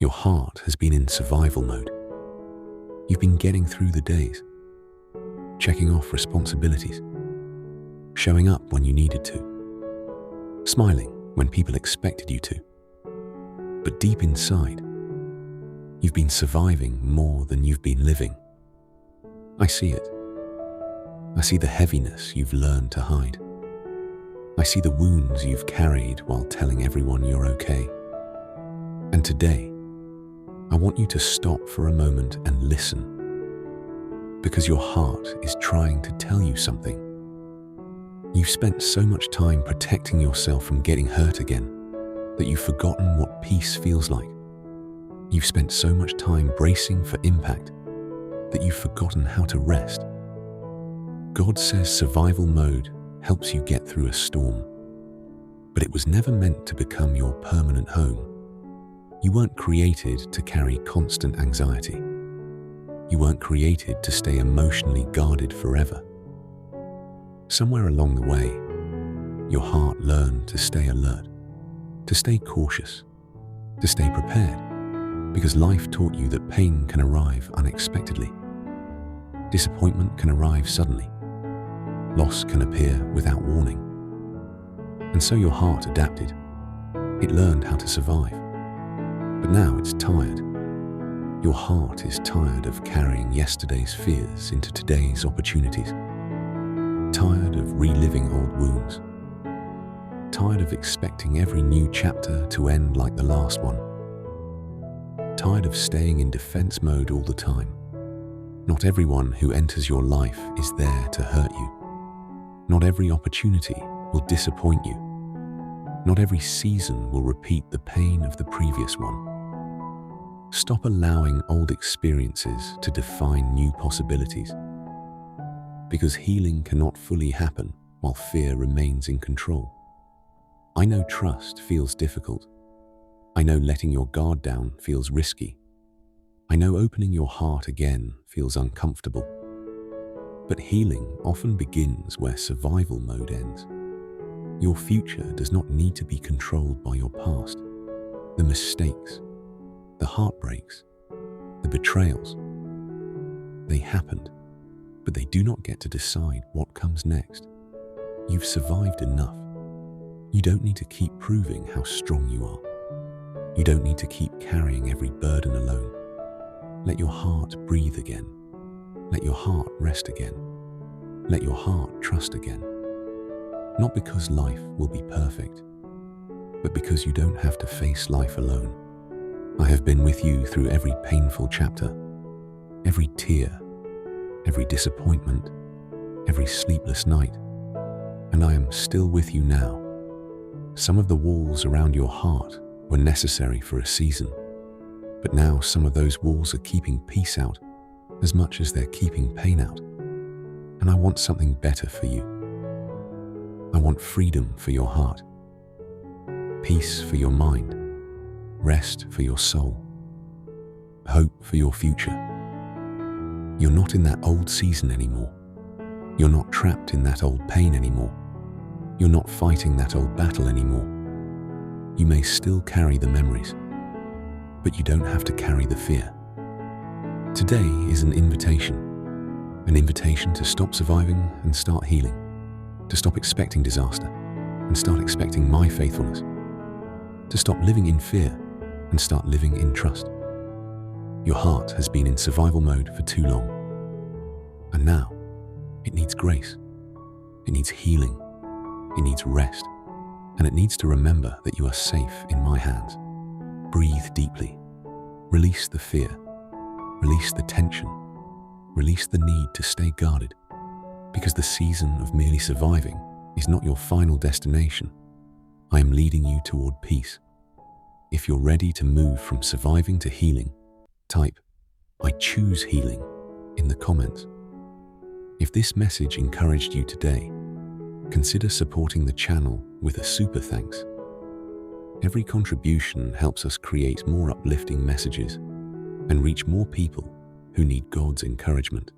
Your heart has been in survival mode. You've been getting through the days, checking off responsibilities, showing up when you needed to, smiling when people expected you to. But deep inside, you've been surviving more than you've been living. I see it. I see the heaviness you've learned to hide. I see the wounds you've carried while telling everyone you're okay. And today, I want you to stop for a moment and listen, because your heart is trying to tell you something. You've spent so much time protecting yourself from getting hurt again that you've forgotten what peace feels like. You've spent so much time bracing for impact that you've forgotten how to rest. God says survival mode helps you get through a storm, but it was never meant to become your permanent home. You weren't created to carry constant anxiety. You weren't created to stay emotionally guarded forever. Somewhere along the way, your heart learned to stay alert, to stay cautious, to stay prepared, because life taught you that pain can arrive unexpectedly. Disappointment can arrive suddenly. Loss can appear without warning. And so your heart adapted. It learned how to survive. But now it's tired. Your heart is tired of carrying yesterday's fears into today's opportunities. Tired of reliving old wounds. Tired of expecting every new chapter to end like the last one. Tired of staying in defense mode all the time. Not everyone who enters your life is there to hurt you. Not every opportunity will disappoint you. Not every season will repeat the pain of the previous one. Stop allowing old experiences to define new possibilities, because healing cannot fully happen while fear remains in control. I know trust feels difficult. I know letting your guard down feels risky. I know opening your heart again feels uncomfortable. But healing often begins where survival mode ends. Your future does not need to be controlled by your past. The mistakes, the heartbreaks, the betrayals, they happened, but they do not get to decide what comes next. You've survived enough. You don't need to keep proving how strong you are. You don't need to keep carrying every burden alone. Let your heart breathe again. Let your heart rest again. Let your heart trust again. Not because life will be perfect, but because you don't have to face life alone. I have been with you through every painful chapter, every tear, every disappointment, every sleepless night, and I am still with you now. Some of the walls around your heart were necessary for a season, but now some of those walls are keeping peace out as much as they're keeping pain out. And I want something better for you. I want freedom for your heart, peace for your mind, rest for your soul, hope for your future. You're not in that old season anymore. You're not trapped in that old pain anymore. You're not fighting that old battle anymore. You may still carry the memories, but you don't have to carry the fear. Today is an invitation to stop surviving and start healing, to stop expecting disaster and start expecting my faithfulness, to stop living in fear and start living in trust. Your heart has been in survival mode for too long, and now it needs grace, it needs healing, it needs rest, and it needs to remember that you are safe in my hands. Breathe deeply, release the fear, release the tension, release the need to stay guarded, because the season of merely surviving is not your final destination. I am leading you toward peace. If you're ready to move from surviving to healing, type "I choose healing" in the comments. If this message encouraged you today, consider supporting the channel with a super thanks. Every contribution helps us create more uplifting messages and reach more people who need God's encouragement.